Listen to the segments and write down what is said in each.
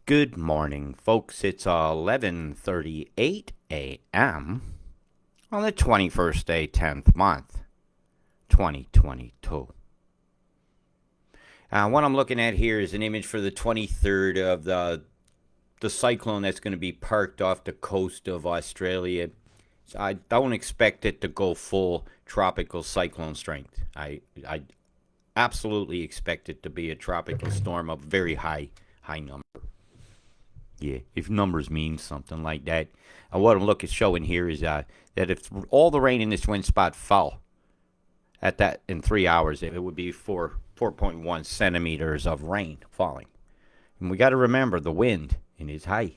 Good morning, folks. It's 11:38 a.m. on the 21st day, 10th month, 2022. What I'm looking at here is an image for the 23rd of the cyclone that's going to be parked off the coast of Australia. So I don't expect it to go full tropical cyclone strength. I absolutely expect it to be a tropical storm of very high number. Yeah, if numbers mean something like that. What I'm showing here is that if all the rain in this wind spot fell at that in 3 hours, it would be 4.1 centimeters of rain falling. And we got to remember the wind in its high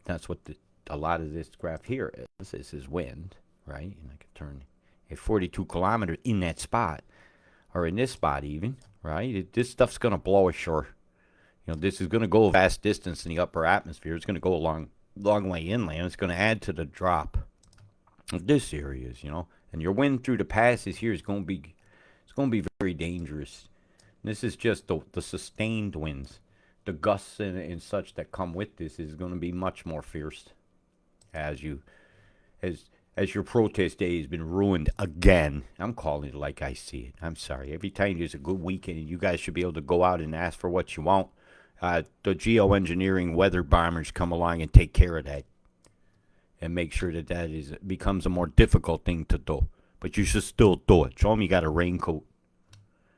that's what a lot of this graph here is. This is wind, right? And I can turn at 42 kilometers in that spot, or in this spot even, right? This stuff's gonna blow ashore. This is going to go a vast distance in the upper atmosphere. It's going to go a long way inland. It's going to add to the drop of this areas, And your wind through the passes here is going to be very dangerous. And this is just the sustained winds. The gusts and such that come with this is going to be much more fierce as your protest day has been ruined again. I'm calling it like I see it. I'm sorry. Every time there's a good weekend, you guys should be able to go out and ask for what you want. The geoengineering weather bombers come along and take care of that and make sure that becomes a more difficult thing to do. But you should still do it. Show them you got a raincoat.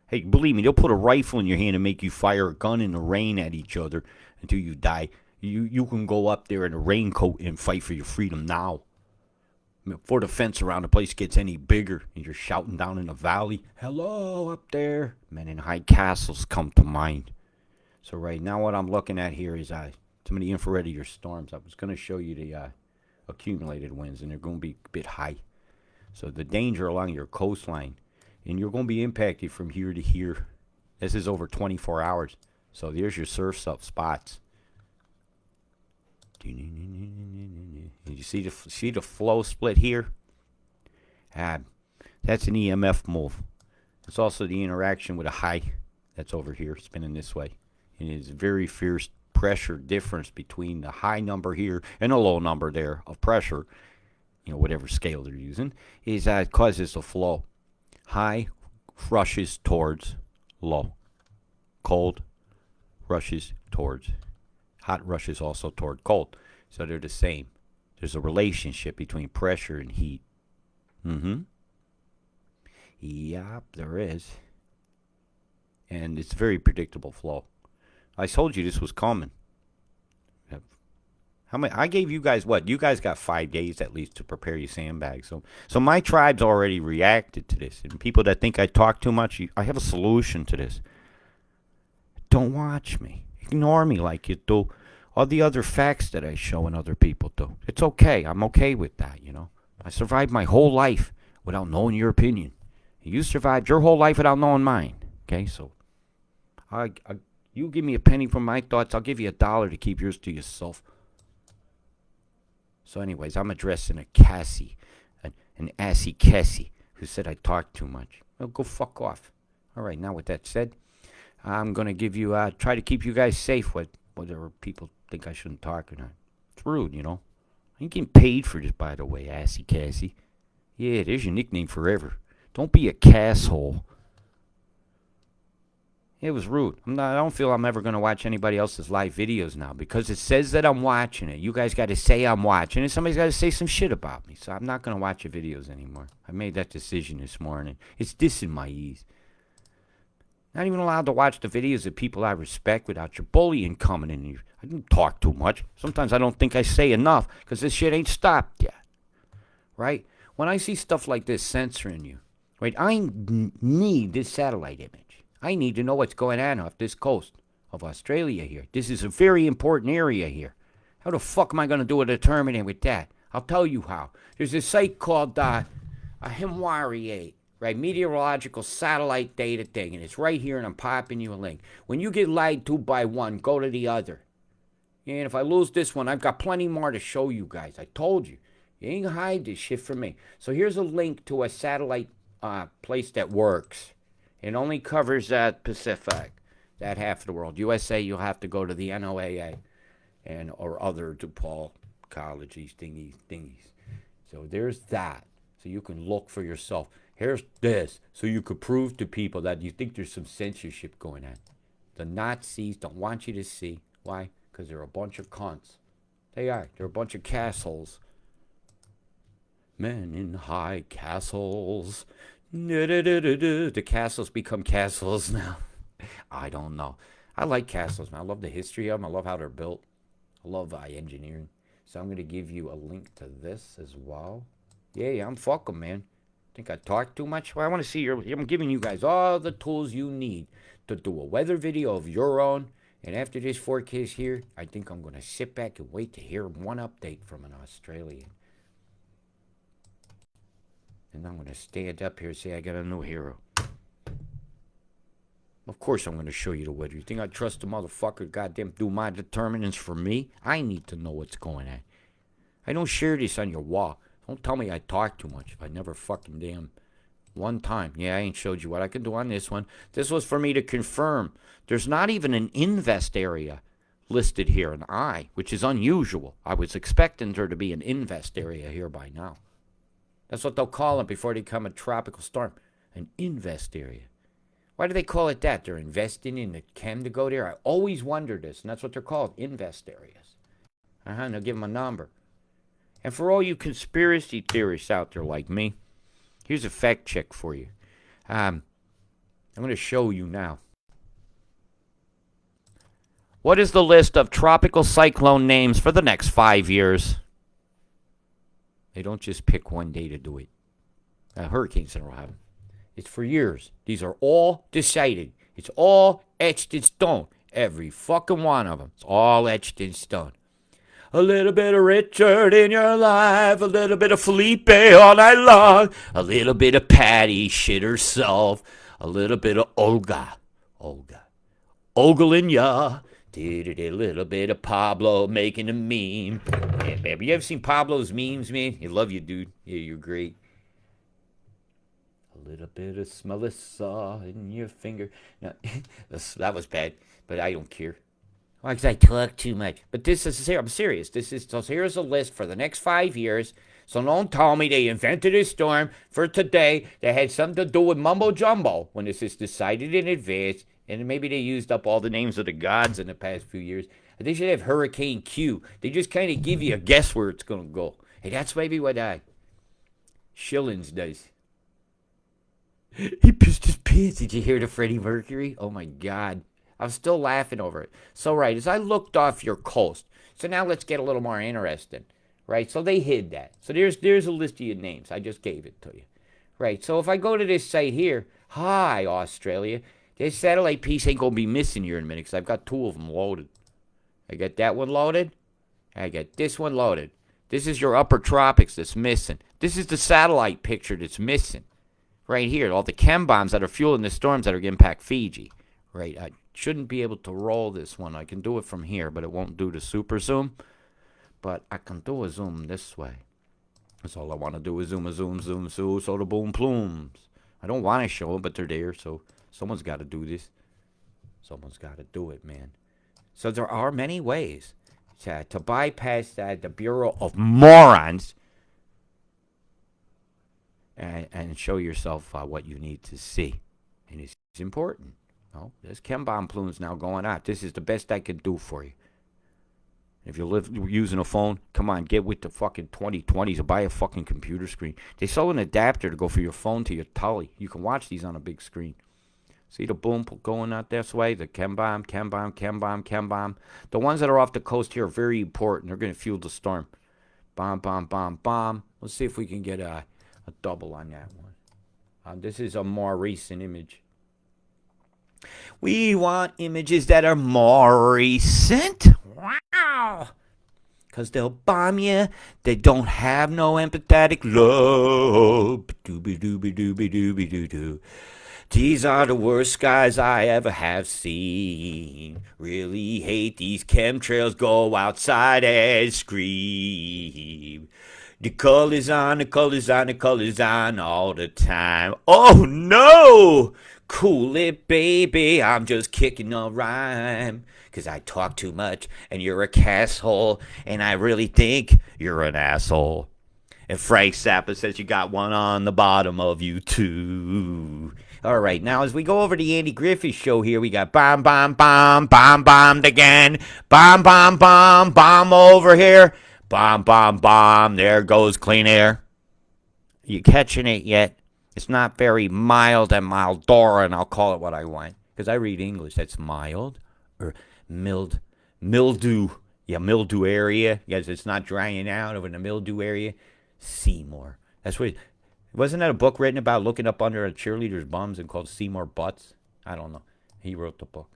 Hey, believe me, they'll put a rifle in your hand and make you fire a gun in the rain at each other until you die. You can go up there in a raincoat and fight for your freedom now. Before the fence around the place gets any bigger and you're shouting down in the valley, hello up there. Men in high castles come to mind. So right now what I'm looking at here is some of the infrared of your storms. I was going to show you the accumulated winds, and they're going to be a bit high. So the danger along your coastline, and you're going to be impacted from here to here. This is over 24 hours. So there's your surf's up spots. You see the flow split here? That's an EMF move. It's also the interaction with a high that's over here spinning this way. And it's very fierce pressure difference between the high number here and the low number there of pressure, whatever scale they're using, is that causes a flow. High rushes towards low. Cold rushes towards hot, rushes also toward cold. So they're the same. There's a relationship between pressure and heat. Yep, there is. And it's very predictable flow. I told you this was coming. I gave you guys what? You guys got 5 days at least to prepare your sandbags. So my tribe's already reacted to this. And people that think I talk too much, I have a solution to this. Don't watch me. Ignore me like you do all the other facts that I show and other people do. It's okay. I'm okay with that, I survived my whole life without knowing your opinion. You survived your whole life without knowing mine. Okay, so you give me a penny for my thoughts, I'll give you $1 to keep yours to yourself. So anyways, I'm addressing a Cassie, an assy Cassie, who said I talk too much. Well, go fuck off. All right, now with that said, I'm going to give you, try to keep you guys safe, whether people think I shouldn't talk or not. It's rude, I ain't getting paid for this, by the way, assy Cassie. Yeah, there's your nickname forever. Don't be a casshole. It was rude. I don't feel I'm ever going to watch anybody else's live videos now because it says that I'm watching it. You guys got to say I'm watching it. Somebody's got to say some shit about me. So I'm not going to watch your videos anymore. I made that decision this morning. It's dissing my ease. Not even allowed to watch the videos of people I respect without your bullying coming in here. I didn't talk too much. Sometimes I don't think I say enough because this shit ain't stopped yet. Right? When I see stuff like this censoring you, right, I need this satellite image. I need to know what's going on off this coast of Australia here. This is a very important area here. How the fuck am I going to do a determinant with that? I'll tell you how. There's a site called Himwari, right? Meteorological satellite data thing, and it's right here, and I'm popping you a link. When you get lied to by one, go to the other. And if I lose this one, I've got plenty more to show you guys. I told you. You ain't gonna hide this shit from me. So here's a link to a satellite place that works. It only covers Pacific. that half of the world. USA, you'll have to go to the NOAA and or other DePaul College, these thingies. So there's that. So you can look for yourself. Here's this. So you could prove to people that you think there's some censorship going on. The Nazis don't want you to see. Why? Because they're a bunch of cunts. They are. They're a bunch of castles. Men in high castles. The castles become castles now. I don't know. I like castles, man. I love the history of them. I love how they're built. I love engineering. So I'm going to give you a link to this as well. Yeah, I'm fucking, man. Think I talk too much? Well, I want to see your... I'm giving you guys all the tools you need to do a weather video of your own. And after this forecast here, I think I'm going to sit back and wait to hear one update from an Australian. And I'm going to stand up here and say I got a new hero. Of course I'm going to show you the weather. You think I trust the motherfucker goddamn do my determinants for me? I need to know what's going on. I don't share this on your wall. Don't tell me I talk too much if I never fucking damn one time. Yeah, I ain't showed you what I can do on this one. This was for me to confirm. There's not even an invest area listed here, an I, which is unusual. I was expecting there to be an invest area here by now. That's what they'll call it before they become a tropical storm. An invest area. Why do they call it that? They're investing in the chem to go there? I always wondered this, and that's what they're called, invest areas. And they'll give them a number. And for all you conspiracy theorists out there like me, here's a fact check for you. I'm going to show you now. What is the list of tropical cyclone names for the next 5 years? They don't just pick one day to do it. Hurricane Center will have them. It's for years. These are all decided. It's all etched in stone. Every fucking one of them. It's all etched in stone. A little bit of Richard in your life. A little bit of Felipe all night long. A little bit of Patty shit herself. A little bit of Olga. Ogling ya. A little bit of Pablo making a meme. Yeah, baby. You ever seen Pablo's memes, man? I love you, dude. Yeah, you're great. A little bit of Melissa in your finger. No, that was bad, but I don't care. Why? Because I talk too much. But this is, I'm serious. So here's a list for the next 5 years. So don't tell me they invented a storm for today that had something to do with mumbo jumbo when this is decided in advance. And maybe they used up all the names of the gods in the past few years. They should have Hurricane Q. They just kind of give you a guess where it's going to go. Hey, that's maybe what Shillings does. He pissed his pants. Did you hear the Freddie Mercury? Oh, my God. I'm still laughing over it. So, right, as I looked off your coast, so now let's get a little more interesting, right? So they hid that. So there's a list of your names. I just gave it to you, right? So if I go to this site here, hi, Australia, this satellite piece ain't going to be missing here in a minute because I've got 2 of them loaded. I got that one loaded. I got this one loaded. This is your upper tropics that's missing. This is the satellite picture that's missing. Right here, all the chem bombs that are fueling the storms that are going to impact Fiji. Right, I shouldn't be able to roll this one. I can do it from here, but it won't do the super zoom. But I can do a zoom this way. That's all I want to do is zoom, so the boom plumes. I don't want to show them, but they're there, so someone's got to do this. Someone's got to do it, man. So there are many ways to bypass the Bureau of Morons and show yourself what you need to see. And it's important. Oh, there's chem bomb plumes now going out. This is the best I can do for you. If you're using a phone, come on, get with the fucking 2020s or buy a fucking computer screen. They sell an adapter to go from your phone to your telly. You can watch these on a big screen. See the boom going out this way? The chem bomb. The ones that are off the coast here are very important. They're going to fuel the storm. Bomb. Let's see if we can get a double on that one. This is a more recent image. We want images that are more recent. Wow. Because they'll bomb you. They don't have no empathetic love. Dooby. These are the worst skies I ever have seen. Really hate these chemtrails. Go outside and scream. The colors on all the time. Oh no! Cool it, baby, I'm just kicking a rhyme. Cause I talk too much and you're a casshole. And I really think you're an asshole. And Frank Zappa says you got one on the bottom of you too. All right, now as we go over the Andy Griffith Show here, we got bomb, bomb, bomb, bomb, bombed again. Bomb, bomb, bomb, bomb over here. Bomb, bomb, bomb. There goes clean air. You catching it yet? It's not very mild and Mildora, and I'll call it what I want. Because I read English. That's mild or mildew. Yeah, mildew area. Yes, it's not drying out over in the mildew area. Seymour. That's what. Wasn't that a book written about looking up under a cheerleader's bums and called Seymour Butts? I don't know. He wrote the book.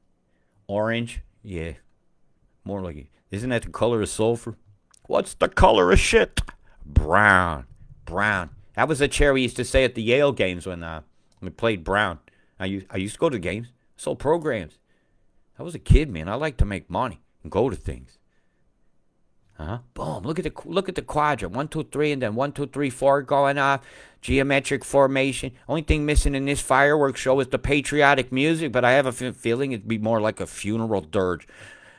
Orange? Yeah. More like, isn't that the color of sulfur? What's the color of shit? Brown. Brown. That was a chair we used to say at the Yale games when we played Brown. I used to go to games, sold programs. I was a kid, man. I like to make money and go to things. Boom. Look at the quadrant. 1, 2, 3, and then 1, 2, 3, 4 going off. Geometric formation. Only thing missing in this fireworks show is the patriotic music, but I have a feeling it'd be more like a funeral dirge.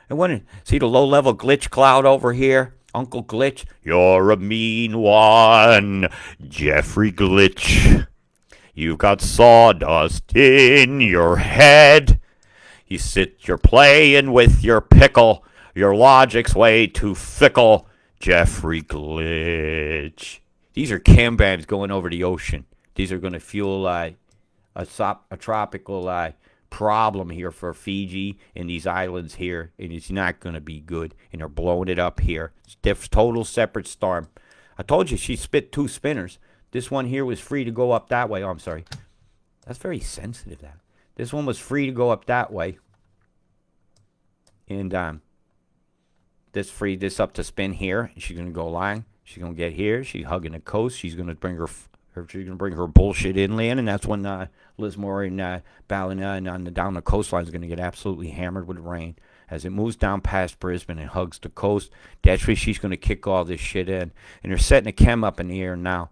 And see the low-level glitch cloud over here? Uncle Glitch. You're a mean one, Jeffrey Glitch. You've got sawdust in your head. You're playing with your pickle. Your logic's way too fickle, Jeffrey Glitch. These are cam bands going over the ocean. These are going to fuel a tropical problem here for Fiji and these islands here, and it's not going to be good. And they're blowing it up here. It's total separate storm. I told you she spit 2 spinners. This one here was free to go up that way. Oh, I'm sorry. That's very sensitive. This one was free to go up that way, and this up to spin here. She's gonna go line. She's gonna get here. She's hugging the coast. She's gonna bring her bullshit inland, and that's when Lismore and Ballina and down the coastline is gonna get absolutely hammered with rain as it moves down past Brisbane and hugs the coast. That's where she's gonna kick all this shit in, and they're setting a chem up in the air now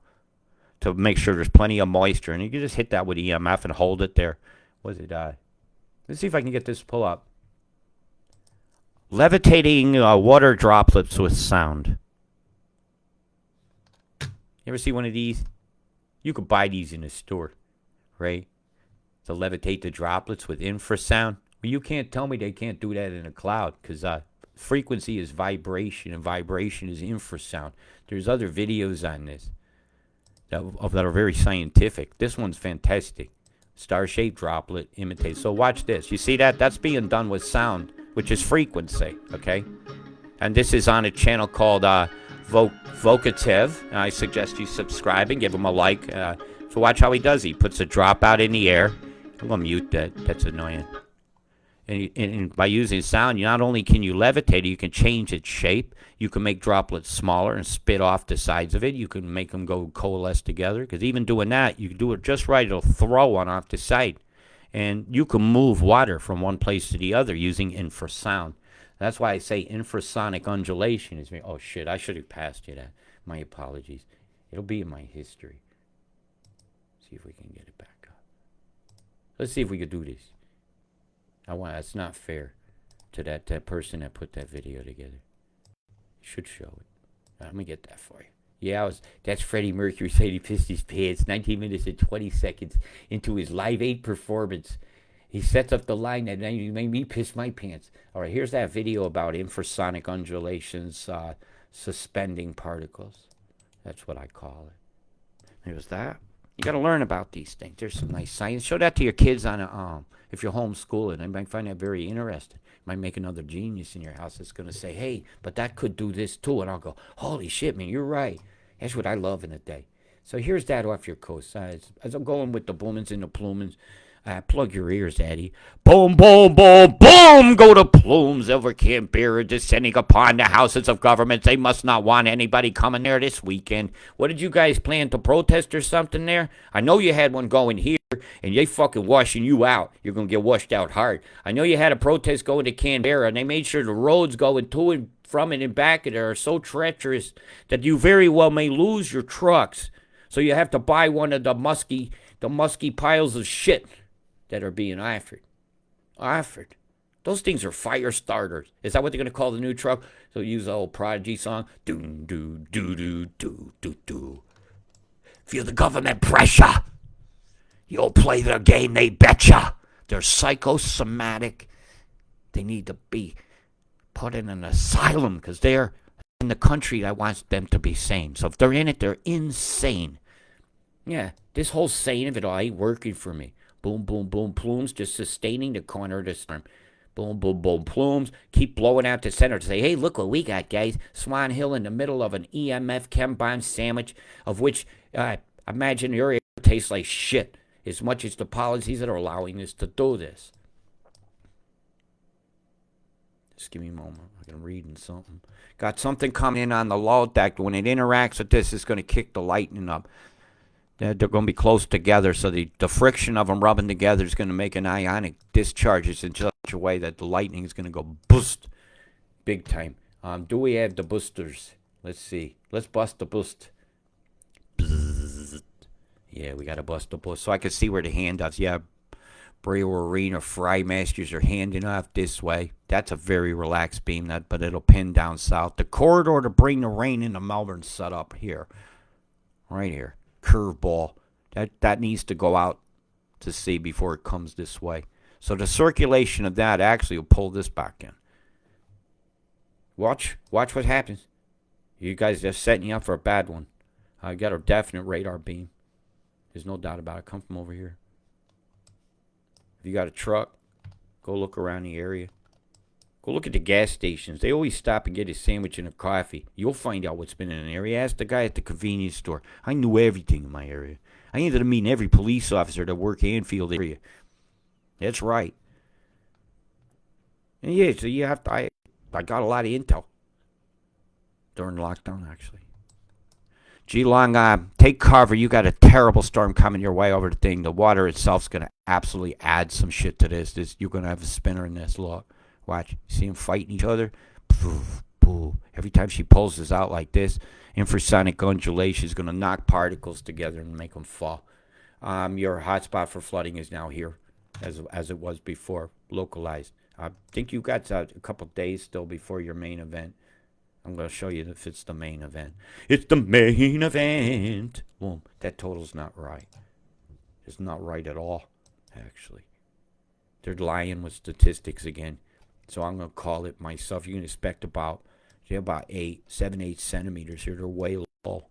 to make sure there's plenty of moisture, and you can just hit that with EMF and hold it there. Let's see if I can get this to pull up. Levitating water droplets with sound. You ever see one of these? You could buy these in a store, right? To levitate the droplets with infrasound. Well, you can't tell me they can't do that in a cloud, because frequency is vibration, and vibration is infrasound. There's other videos on this that are very scientific. This one's fantastic. Star-shaped droplet imitates. So watch this. You see that? That's being done with sound, which is frequency, okay? And this is on a channel called Vocative. I suggest you subscribe and give him a like. So watch how he does. He puts a drop out in the air. I'm going to mute that. That's annoying. And by using sound, not only can you levitate it, you can change its shape. You can make droplets smaller and spit off the sides of it. You can make them go coalesce together. Because even doing that, you can do it just right. It'll throw one off the side. And you can move water from one place to the other using infrasound. That's why I say infrasonic undulation is. Oh, shit, I should have passed you that. My apologies. It'll be in my history. See if we can get it back up. Let's see if we could do this. It's not fair to that person that put that video together. Should show it. Let me get that for you. Yeah, that's Freddie Mercury said he pissed his pants 19 minutes and 20 seconds into his Live 8 performance. He sets up the line that made me piss my pants. All right, here's that video about infrasonic undulations, suspending particles. That's what I call it. There's that. You got to learn about these things. There's some nice science. Show that to your kids if you're homeschooling. They might find that very interesting. You might make another genius in your house that's going to say, hey, but that could do this too. And I'll go, holy shit, man, you're right. That's what I love in a day. So here's that off your coast. As I'm going with the boomins and the plumins, plug your ears, Eddie. Boom, boom, boom, boom, go to plumes over Canberra, descending upon the houses of government. They must not want anybody coming there this weekend. What did you guys plan to protest or something there? I know you had one going here, and they fucking washing you out. You're going to get washed out hard. I know you had a protest going to Canberra, and they made sure the roads going to and from it and back of there are so treacherous that you very well may lose your trucks. So you have to buy one of the musky piles of shit that are being offered. Offered. Those things are fire starters. Is that what they're going to call the new truck? So use the old Prodigy song. Doo doo doo doo doo doo doo. Feel the government pressure. You'll play their game, they betcha. They're psychosomatic. They need to be put in an asylum because they're in the country that wants them to be sane. So if they're in it, they're insane. Yeah, this whole sane of it all ain't working for me. Boom, boom, boom, plumes, just sustaining the corner of the storm. Boom, boom, boom, plumes. Keep blowing out the center to say, hey, look what we got, guys. Swan Hill in the middle of an EMF chem bomb sandwich, of which imagine your air tastes like shit, as much as the policies that are allowing us to do this. Just give me a moment. I'm reading something. Got something coming in on the low deck. When it interacts with this, it's going to kick the lightning up. They're going to be close together, so the friction of them rubbing together is going to make an ionic discharges in such a way that the lightning is going to go boost big time. Do we have the boosters? Let's see. Let's bust the boost. Bzzz. Yeah, we got to bust the boost. So I can see where the handouts. Yeah, Brewer Arena Fry Masters are handing off this way. That's a very relaxed beam, but it'll pin down south. The corridor to bring the rain into Melbourne set up here. Right here. Curveball. That needs to go out to sea before it comes this way. So the circulation of that actually will pull this back in. Watch what happens. You guys are setting you up for a bad one. I got a definite radar beam. There's no doubt about it. Come from over here. If you got a truck, go look around the area. Go look at the gas stations. They always stop and get a sandwich and a coffee. You'll find out what's been in an area. Ask the guy at the convenience store. I knew everything in my area. I ended up meeting every police officer that worked Anfield area. That's right. And yeah, so you have to. I got a lot of intel during lockdown, actually. Geelong, take cover. You got a terrible storm coming your way over the thing. The water itself's going to absolutely add some shit to this. You're going to have a spinner in this. Look. Watch. See them fighting each other? Poof, poof. Every time she pulls this out like this, infrasonic undulation is going to knock particles together and make them fall. Your hotspot for flooding is now here, as it was before, localized. I think you got a couple days still before your main event. I'm going to show you if it's the main event. It's the main event. Boom. That total's not right. It's not right at all, actually. They're lying with statistics again. So I'm going to call it myself. You can expect about 7-8 centimeters here. They're way low.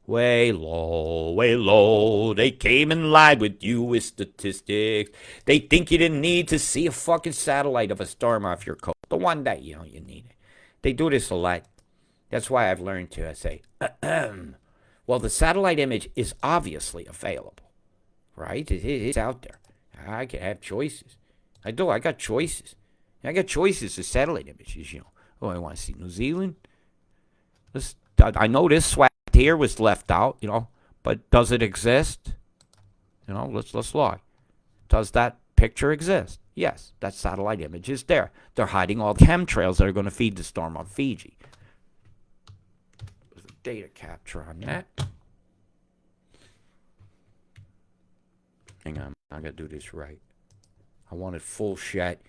Way low, way low. They came and lied with you with statistics. They think you didn't need to see a fucking satellite of a storm off your coast. The one that, you need it. They do this a lot. That's why I've learned to say, well, the satellite image is obviously available, right? It's out there. I can have choices. I do. I got choices. I got choices of satellite images, Oh, I want to see New Zealand. I know this swat here was left out, but does it exist? Let's look. Does that picture exist? Yes, that satellite image is there. They're hiding all the chemtrails that are going to feed the storm on Fiji. There's a data capture on that. Hang on, I got to do this right. I want it full shot.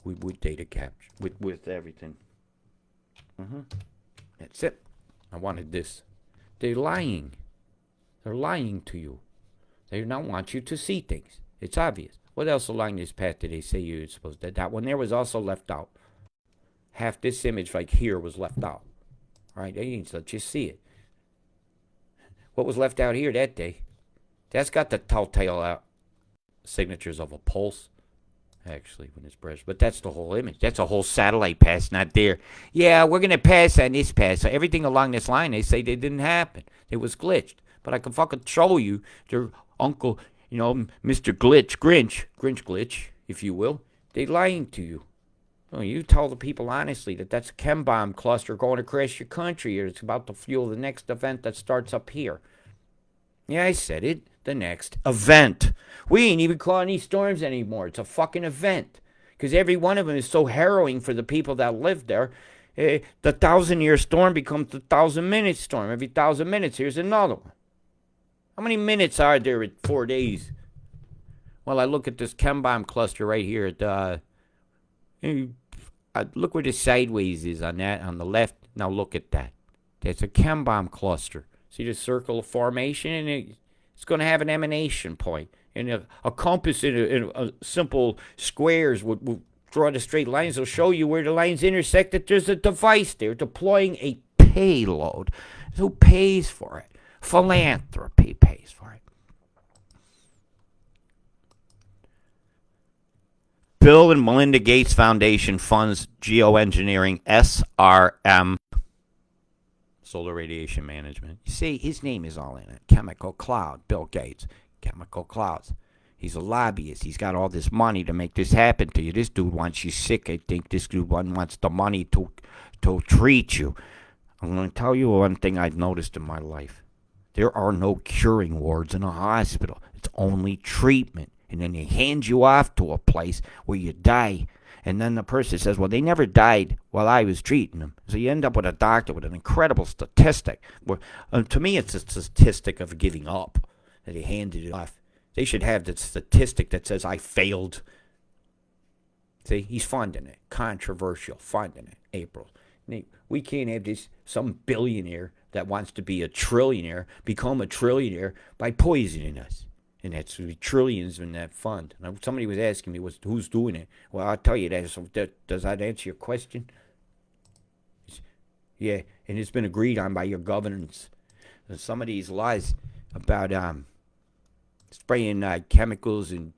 With data capture, with everything. That's it. I wanted this. They're lying. They're lying to you. They don't want you to see things. It's obvious. What else along this path did they say you're supposed to? That one there was also left out. Half this image like here was left out. Right? They didn't let you see it. What was left out here that day? That's got the telltale signatures of a pulse. Actually, when it's brushed. But that's the whole image. That's a whole satellite pass, not there. Yeah, we're going to pass on this pass. So everything along this line, they say they didn't happen. It was glitched. But I can fucking show you their uncle, Mr. Grinch Glitch, if you will. They lying to you. Well, you tell the people honestly that that's a chem bomb cluster going across your country. Or it's about to fuel the next event that starts up here. Yeah, I said it. The next event. We ain't even calling these storms anymore. It's a fucking event. Because every one of them is so harrowing for the people that live there. The 1,000-year storm becomes the 1,000-minute storm. Every 1,000 minutes, here's another one. How many minutes are there in 4 days? Well, I look at this chem bomb cluster right here. Look where the sideways is on that on the left. Now look at that. That's a chem bomb cluster. See the circle of formation, and it's going to have an emanation point. And a compass in a simple squares would draw the straight lines. Will show you where the lines intersect. That there's a device there deploying a payload. Who pays for it? Philanthropy pays for it. Bill and Melinda Gates Foundation funds geoengineering SRM, solar radiation management. You see, his name is all in it. Chemical Cloud, Bill Gates. Chemical Clouds. He's a lobbyist. He's got all this money to make this happen to you. This dude wants you sick. I think this dude wants the money to treat you. I'm going to tell you one thing I've noticed in my life. There are no curing wards in a hospital. It's only treatment. And then they hand you off to a place where you die. And then the person says, well, they never died while I was treating them. So you end up with a doctor with an incredible statistic. Where, to me, it's a statistic of giving up. That he handed it off. They should have the statistic that says I failed. See, he's funding it. Controversial, funding it. April. We can't have this some billionaire that wants to be a trillionaire become a trillionaire by poisoning us. And that's trillions in that fund. Now, somebody was asking me, who's doing it? Well, I'll tell you that. So does that answer your question? Yeah, and it's been agreed on by your governance. And some of these lies about spraying chemicals and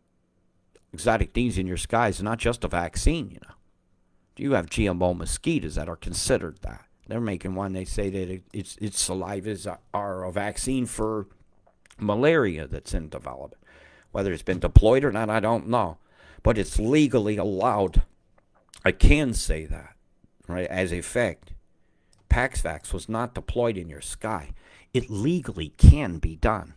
exotic things in your skies is not just a vaccine, you know. You have GMO mosquitoes that are considered that. They're making one, they say that its salivas are a vaccine for malaria that's in development. Whether it's been deployed or not, I don't know. But it's legally allowed. I can say that, right, as a fact. Paxvax was not deployed in your sky. It legally can be done.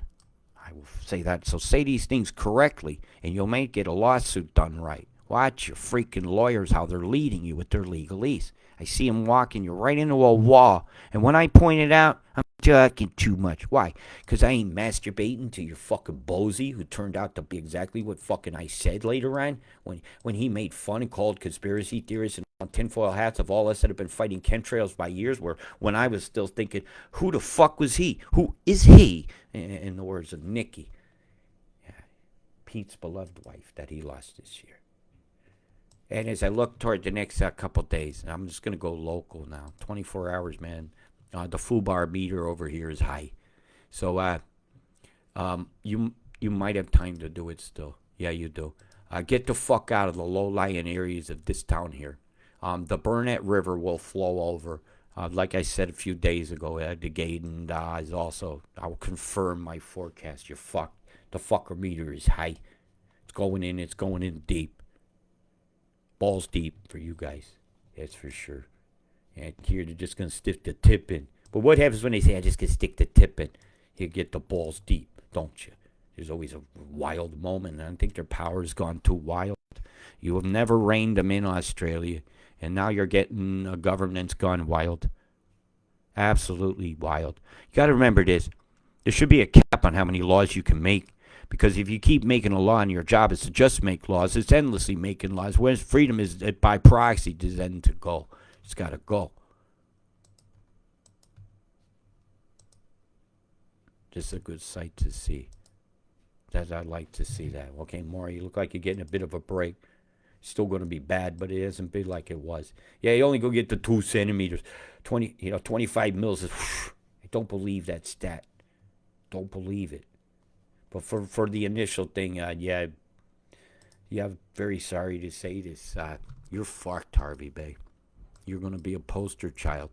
I will say that. So say these things correctly, and you may get a lawsuit done right. Watch your freaking lawyers, how they're leading you with their legalese. I see them walking you right into a wall. And when I point it out, I'm talking too much. Why? Because I ain't masturbating to your fucking Bozy, who turned out to be exactly what fucking I said later on. When he made fun and called conspiracy theorists and tinfoil hats of all us that have been fighting chemtrails by years, where when I was still thinking, who the fuck was he? Who is he? In the words of Nikki, Pete's beloved wife that he lost this year. And as I look toward the next couple days, I'm just going to go local now. 24 hours, man. The FUBAR meter over here is high. So you might have time to do it still. Yeah, you do. Get the fuck out of the low-lying areas of this town here. The Burnett River will flow over. Like I said a few days ago, the Gaydon is also, I will confirm my forecast. You're fucked. The fucker meter is high. It's going in deep. Balls deep for you guys. That's for sure. And here they're just going to stick the tip in. But what happens when they say, I just can stick the tip in? You get the balls deep, don't you? There's always a wild moment. I think their power has gone too wild. You have never reined them in Australia. And now you're getting a government's gone wild. Absolutely wild. You got to remember this. There should be a cap on how many laws you can make. Because if you keep making a law and your job is to just make laws, it's endlessly making laws. Whereas freedom is by proxy to then to go. It's got to go. Just a good sight to see. That I'd like to see that. Okay, Maury, you look like you're getting a bit of a break. Still going to be bad, but it hasn't been like it was. Yeah, you only go get the 2 centimeters. 25 mils. I don't believe that stat. Don't believe it. But for the initial thing, yeah, very sorry to say this. You're fucked, Harvey Bay. You're going to be a poster child.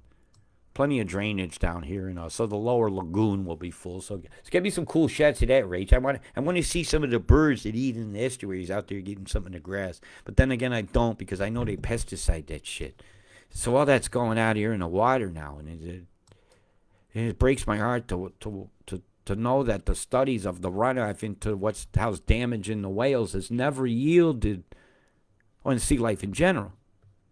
Plenty of drainage down here, so the lower lagoon will be full. So get me some cool shots of that, Rach. I want to see some of the birds that eat in the estuaries out there getting some in the grass. But then again, I don't, because I know they pesticide that shit. So all that's going out here in the water now, and it breaks my heart to know that the studies of the runoff into how's damaging the whales has never yielded on sea life in general.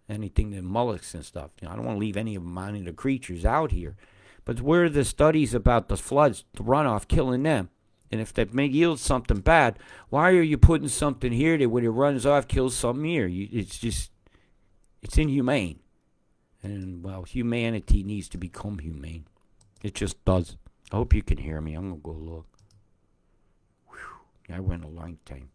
Anything the mollusks and stuff. I don't want to leave any of the creatures out here. But where are the studies about the floods, the runoff, killing them? And if that may yield something bad, why are you putting something here that when it runs off kills something here? It's inhumane. And, well, humanity needs to become humane. It just does. I hope you can hear me. I'm going to go look. Whew. I went a long time.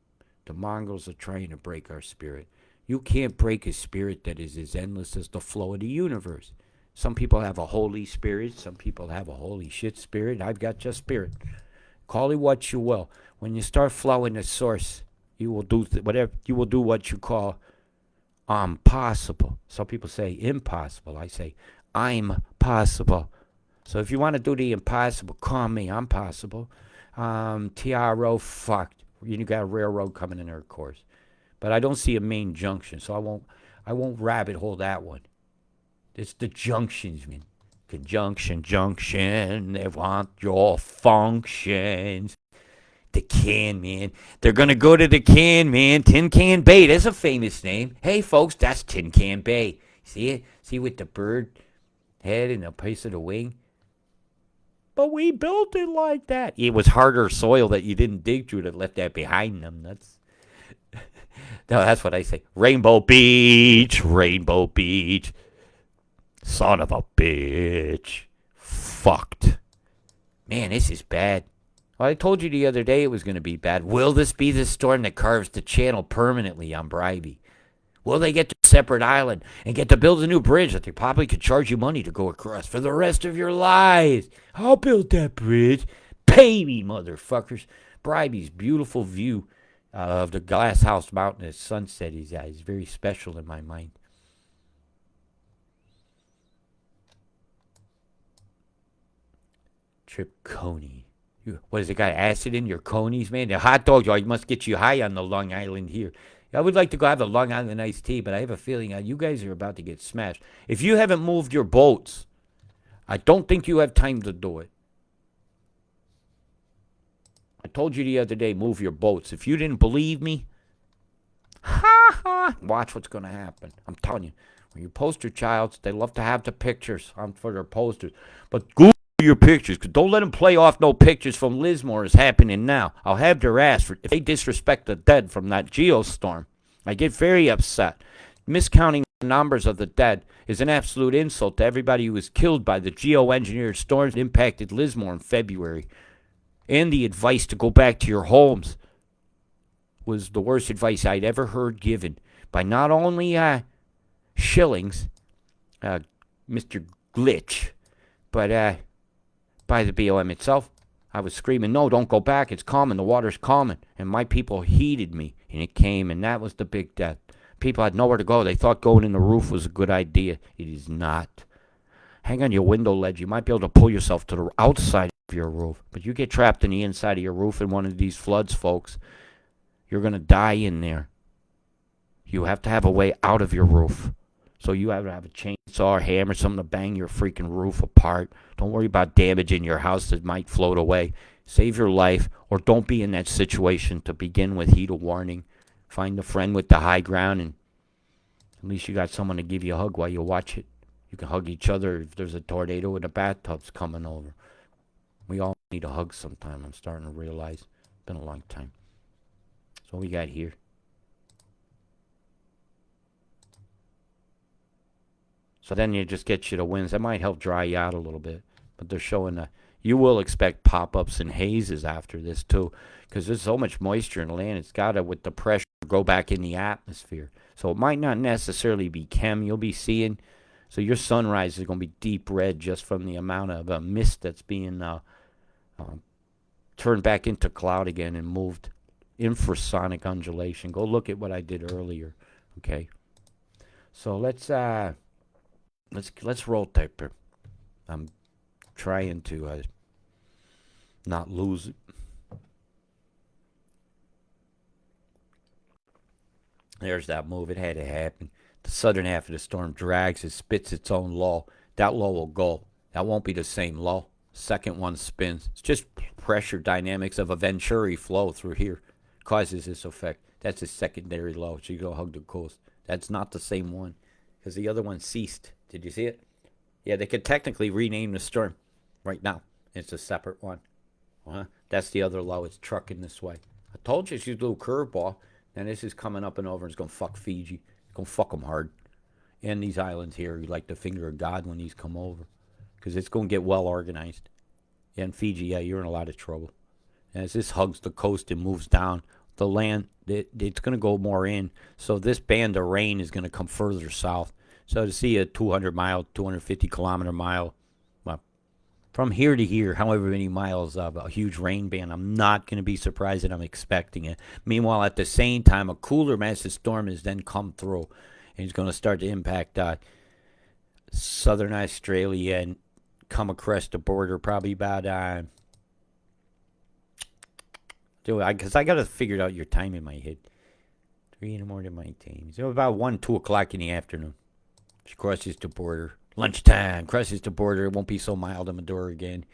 The Mongols are trying to break our spirit. You can't break a spirit that is as endless as the flow of the universe. Some people have a holy spirit. Some people have a holy shit spirit. I've got just spirit. Call it what you will. When you start flowing the source, you will do whatever. You will do what you call possible. Some people say impossible. I say I'm possible. So if you want to do the impossible, call me. I'm possible. TRO fucked. You got a railroad coming in there, of course. But I don't see a main junction, so I won't rabbit hole that one. It's the junctions, man. Conjunction, junction, they want your functions. The can, man. They're going to go to the can, man. Tin Can Bay. That's a famous name. Hey, folks, that's Tin Can Bay. See it? See with the bird head and a piece of the wing? But we built it like that. It was harder soil that you didn't dig through that left that behind them. That's what I say. Rainbow Beach. Rainbow Beach. Son of a bitch. Fucked. Man, this is bad. Well, I told you the other day it was going to be bad. Will this be the storm that carves the channel permanently on Bribey? Will they get to a separate island and get to build a new bridge that they probably could charge you money to go across for the rest of your lives? I'll build that bridge. Pay me, motherfuckers. Bribey's beautiful view of the Glass House Mountain at sunset is very special in my mind. Trip Coney. What is it, got acid in your conies, man? The hot dogs, you must get you high on the Long Island here. I would like to go have a Long Island iced tea, but I have a feeling you guys are about to get smashed. If you haven't moved your boats, I don't think you have time to do it. I told you the other day, move your boats. If you didn't believe me, watch what's going to happen. I'm telling you, when you poster childs, they love to have the pictures for their posters. But Google your pictures, because don't let them play off no pictures from Lismore is happening now. I'll have their ass if they disrespect the dead from that geostorm. I get very upset. Miscounting the numbers of the dead is an absolute insult to everybody who was killed by the geoengineered storms that impacted Lismore in February. And the advice to go back to your homes was the worst advice I'd ever heard given by not only Shillings, Mr. Glitch, but by the BOM itself. I was screaming, no, don't go back. It's coming. The water's coming. And my people heeded me, and it came, and that was the big death. People had nowhere to go. They thought going in the roof was a good idea. It is not. Hang on your window ledge. You might be able to pull yourself to the outside of your roof. But you get trapped in the inside of your roof in one of these floods, folks, you're going to die in there. You have to have a way out of your roof. So you have to have a chainsaw or hammer, something to bang your freaking roof apart. Don't worry about damage in your house that might float away. Save your life, or don't be in that situation to begin with. Heed a warning. Find a friend with the high ground, and at least you got someone to give you a hug while you watch it. You can hug each other if there's a tornado and the bathtub's coming over. We all need a hug sometime, I'm starting to realize. It's been a long time. So what we got here? So then you just get you the winds. That might help dry you out a little bit. But they're showing you will expect pop-ups and hazes after this too. Because there's so much moisture in the land. It's got to, with the pressure, go back in the atmosphere. So it might not necessarily be chem you'll be seeing. So your sunrise is going to be deep red just from the amount of mist that's being turned back into cloud again and moved. Infrasonic undulation. Go look at what I did earlier. Okay. So let's roll tape here. I'm trying to not lose it. There's that move. It had to happen. The southern half of the storm drags. It spits its own low. That low will go. That won't be the same low. Second one spins. It's just pressure dynamics of a Venturi flow through here. Causes this effect. That's a secondary low. So you go hug the coast. That's not the same one. Because the other one ceased. Did you see it? Yeah, they could technically rename the storm right now. It's a separate one. That That's the other low. It's trucking this way. I told you she's a little curveball. And this is coming up and over and it's going to fuck Fiji. It's going to fuck them hard. And these islands here, you like the finger of God when these come over. Because it's going to get well organized. And Fiji, yeah, you're in a lot of trouble. And as this hugs the coast and moves down, the land, it's going to go more in. So this band of rain is going to come further south. So to see a 200-mile, 250-kilometer mile, well, from here to here, however many miles of a huge rain band, I'm not going to be surprised that I'm expecting it. Meanwhile, at the same time, a cooler massive storm has then come through. And it's going to start to impact southern Australia and come across the border probably about... because I got to figure out your time in my head. 3 in the morning my time. So about 1, 2 o'clock in the afternoon. She crosses the border. Lunchtime. Crosses the border. It won't be so mild in Madura again.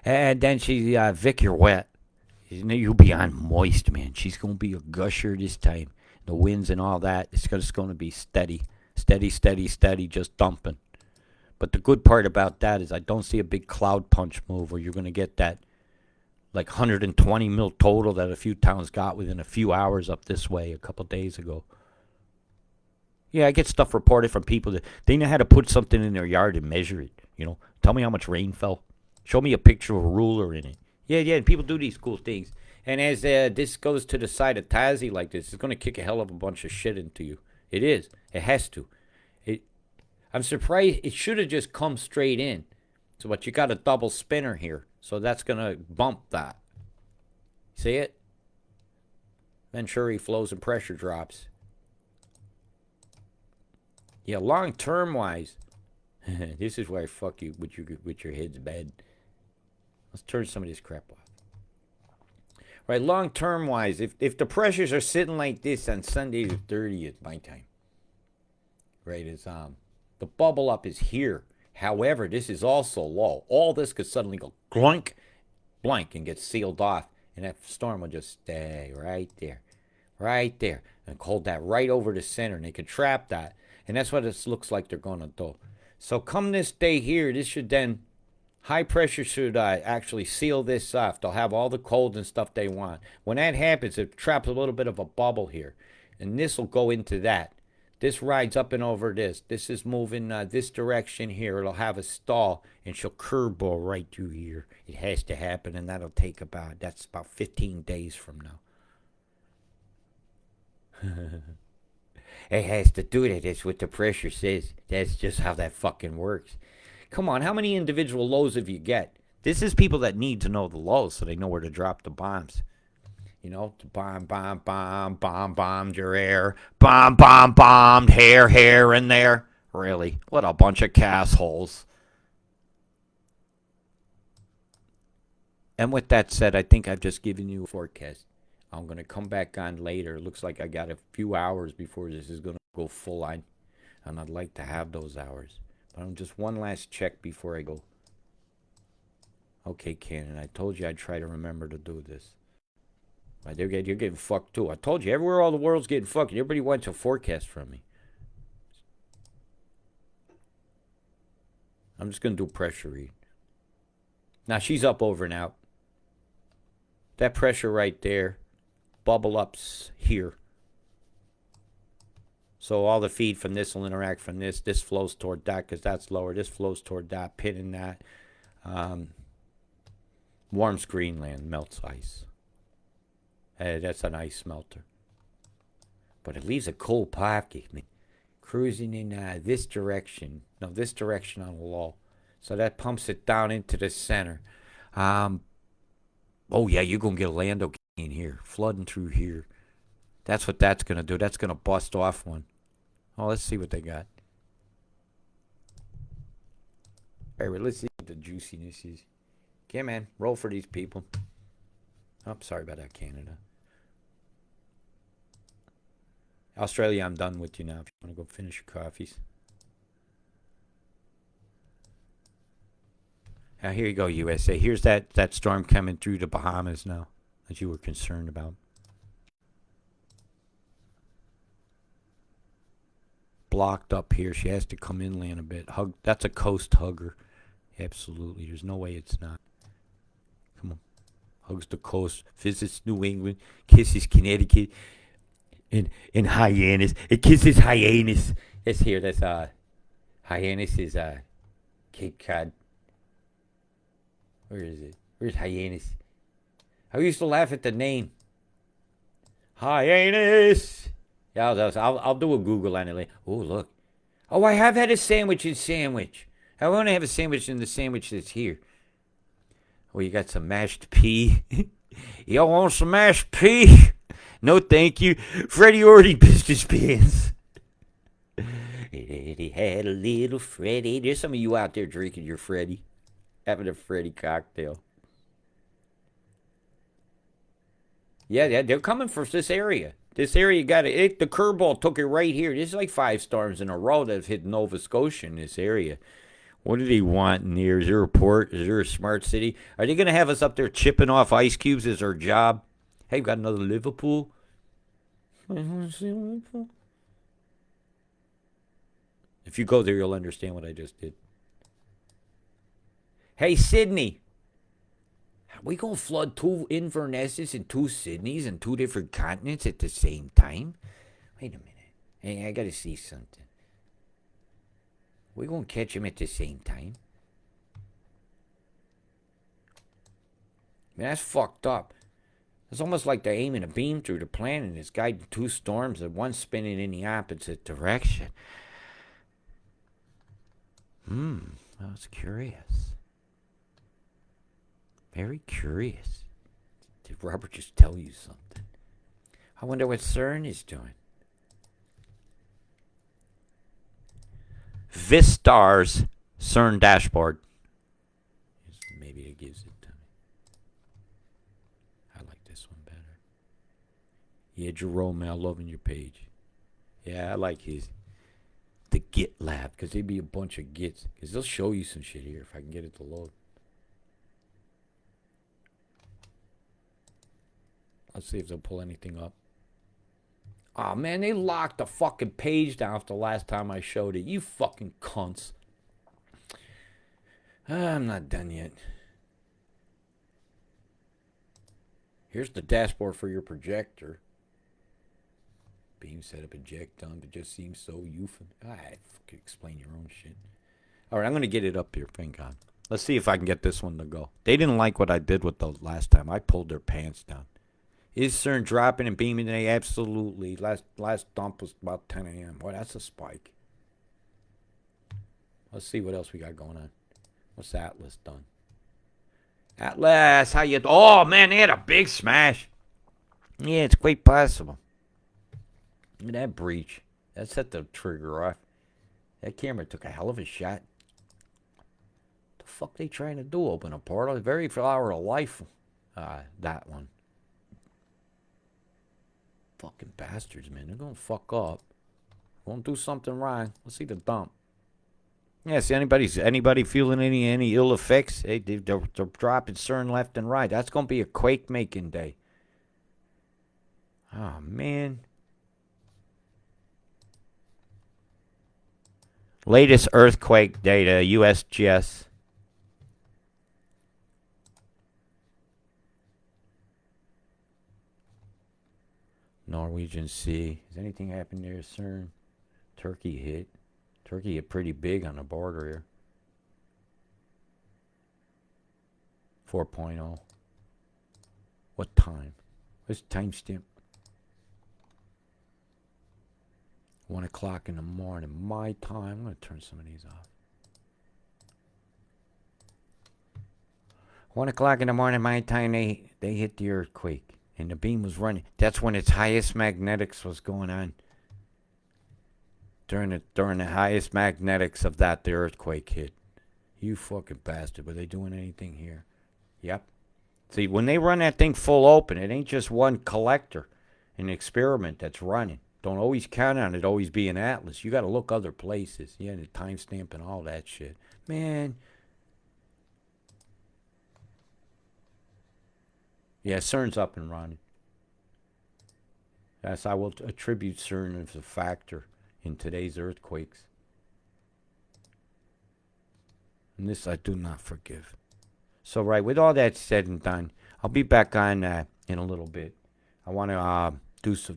And then she, Vic, you're wet. You'll be on moist, man. She's going to be a gusher this time. The winds and all that. It's just going to be steady. Steady, steady, steady. Just dumping. But the good part about that is I don't see a big cloud punch move where you're going to get that like 120 mil total that a few towns got within a few hours up this way a couple days ago. Yeah, I get stuff reported from people that they know how to put something in their yard and measure it. You know, tell me how much rain fell. Show me a picture of a ruler in it. Yeah, people do these cool things. And as this goes to the side of Tassie like this, it's going to kick a hell of a bunch of shit into you. It is. It has to. I'm surprised it should have just come straight in. So, but you got a double spinner here. So that's going to bump that. See it? Venturi flows and pressure drops. Yeah, long-term wise, this is where I fuck you with your head's bad. Let's turn some of this crap off. Right, long-term wise, if the pressures are sitting like this on Sunday the 30th, my time, right, is the bubble up is here. However, this is also low. All this could suddenly go glunk, blank, and get sealed off. And that storm will just stay right there. Right there. And hold that right over the center. And they could trap that. And that's what it looks like they're going to do. So come this day here, this should then, high pressure should actually seal this off. They'll have all the cold and stuff they want. When that happens, it traps a little bit of a bubble here. And this will go into that. This rides up and over this. This is moving this direction here. It'll have a stall, and she'll curveball right through here. It has to happen, and that's about 15 days from now. It has to do that. That's what the pressure says. That's just how that fucking works. Come on, how many individual lows have you get? This is people that need to know the lows so they know where to drop the bombs. You know, bombed your air. Bombed hair in there. Really? What a bunch of cassholes. And with that said, I think I've just given you a forecast. I'm going to come back on later. It looks like I got a few hours before this is going to go full on. And I'd like to have those hours. But I'm just one last check before I go. Okay, Cannon, I told you I'd try to remember to do this. You're getting fucked too. I told you, everywhere all the world's getting fucked. Everybody wants a forecast from me. I'm just going to do a pressure read. Now, she's up over and out. That pressure right there, bubble ups here. So all the feed from this will interact from this. This flows toward that because that's lower. This flows toward that, pinning that. Warms Greenland, melts ice. That's an ice melter. But it leaves a cold pocket, man. Cruising in this direction. No, this direction on the low. So that pumps it down into the center. Oh, yeah, you're going to get a Lando in here. Flooding through here. That's what that's going to do. That's going to bust off one. Oh, let's see what they got. All right, let's see what the juiciness is. Okay, man. Roll for these people. Oh, sorry about that, Canada. Australia, I'm done with you now. If you want to go finish your coffees. Now, here you go, USA. Here's that storm coming through the Bahamas now, that you were concerned about. Blocked up here. She has to come inland a bit. That's a coast hugger. Absolutely. There's no way it's not. Come on. hugs the coast, visits New England, kisses Connecticut, and Hyannis. It kisses Hyannis. That's here. That's Hyannis is Cape Cod. Where is it? Where's Hyannis? I used to laugh at the name. Hyannis. Yeah, I'll do a Google on it later. Oh, look. Oh, I have had a sandwich in Sandwich. I want to have a sandwich in the sandwich that's here. Oh, you got some mashed pea. Y'all want some mashed pea? No, thank you. Freddie already pissed his pants. He had a little Freddie. There's some of you out there drinking your Freddie. Having a Freddie cocktail. Yeah, they're coming for this area. This area got it. The curveball took it right here. This is like 5 storms in a row that have hit Nova Scotia in this area. What do they want in here? Is there a port? Is there a smart city? Are they going to have us up there chipping off ice cubes as our job? Hey, we've got another Liverpool. If you go there, you'll understand what I just did. Hey, Sydney. Are we going to flood 2 Invernesses and 2 Sydneys and 2 different continents at the same time? Wait a minute. Hey, I got to see something. We're going to catch them at the same time. Man, that's fucked up. It's almost like they're aiming a beam through the planet and it's guiding 2 storms and one spinning in the opposite direction. I was curious. Very curious. Did Robert just tell you something? I wonder what CERN is doing. Vistar's CERN dashboard. Maybe it gives it to me. I like this one better. Yeah, Jerome, I'm loving your page. Yeah, I like his. The Git lab, because they'd be a bunch of Gits. Because they'll show you some shit here if I can get it to load. Let's see if they'll pull anything up. Oh man, they locked the fucking page down after the last time I showed it. You fucking cunts. I'm not done yet. Here's the dashboard for your projector. Beam setup, eject done. It just seems so euphemic. Fucking explain your own shit. All right, I'm going to get it up here. Thank God. Let's see if I can get this one to go. They didn't like what I did with the last time. I pulled their pants down. Is CERN dropping and beaming today? Absolutely. Last dump was about 10 a.m. Boy, that's a spike. Let's see what else we got going on. What's Atlas done? Atlas, how you... Oh, man, they had a big smash. Yeah, it's quite possible. Look at that breach. That set the trigger off. That camera took a hell of a shot. The fuck they trying to do? Open a portal? Very flower of life. That one. Fucking bastards, man. They're gonna fuck up. Won't do something wrong. Let's see the dump. Yeah, see anybody feeling any ill effects? Hey, they're dropping CERN left and right. That's gonna be a quake making day. Oh man. Latest earthquake data, USGS. Norwegian Sea. Has anything happened there, CERN? Turkey hit. Turkey hit pretty big on the border here. 4.0. What time? What's the timestamp? 1 o'clock in the morning, my time. I'm going to turn some of these off. 1 o'clock in the morning, my time, they hit the earthquake. And the beam was running. That's when its highest magnetics was going on. During the highest magnetics of that, the earthquake hit. You fucking bastard. Were they doing anything here? Yep. See, when they run that thing full open, it ain't just one collector, an experiment that's running. Don't always count on it always being Atlas. You got to look other places. Yeah, the timestamp and all that shit. Man. Yeah, CERN's up and running. Yes, I will attribute CERN as a factor in today's earthquakes. And this I do not forgive. So, right, with all that said and done, I'll be back on in a little bit. I want to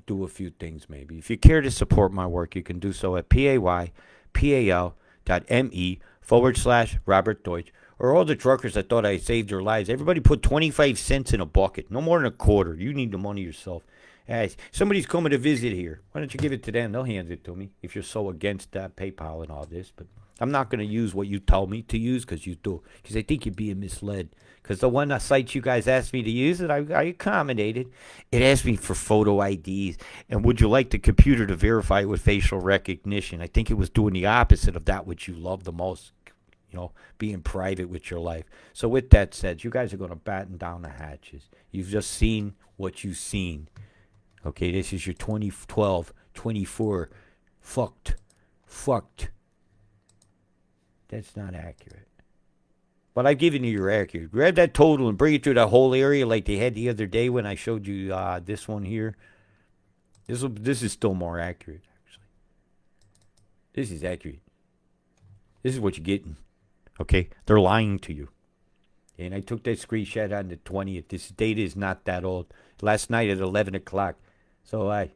do a few things maybe. If you care to support my work, you can do so at paypal.me/Robert Deutsch. Or all the truckers that thought I saved their lives. Everybody put 25 cents in a bucket. No more than a quarter. You need the money yourself. Somebody's coming to visit here. Why don't you give it to them? They'll hand it to me if you're so against PayPal and all this. But I'm not going to use what you tell me to use because you do. Because I think you're being misled. Because the one site you guys asked me to use, it I accommodated. It asked me for photo IDs. And would you like the computer to verify it with facial recognition? I think it was doing the opposite of that which you love the most. Being private with your life. So with that said, you guys are going to batten down the hatches. You've just seen what you've seen. Okay, this is your 2012, 24, fucked. That's not accurate. But I've given you your accurate. Grab that total and bring it to the whole area like they had the other day when I showed you this one here. This is still more accurate, actually. This is accurate. This is what you're getting. Okay, they're lying to you. And I took that screenshot on the 20th. This data is not that old. Last night at 11 o'clock. So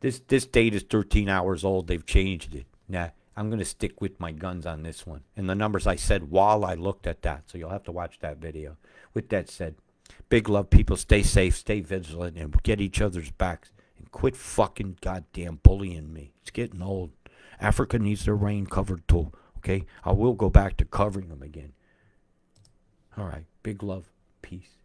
this date is 13 hours old. They've changed it. Now, I'm going to stick with my guns on this one. And the numbers I said while I looked at that. So you'll have to watch that video. With that said, big love, people. Stay safe, stay vigilant, and get each other's backs. And quit fucking goddamn bullying me. It's getting old. Africa needs their rain covered too. Okay? I will go back to covering them again. All right. Big love. Peace.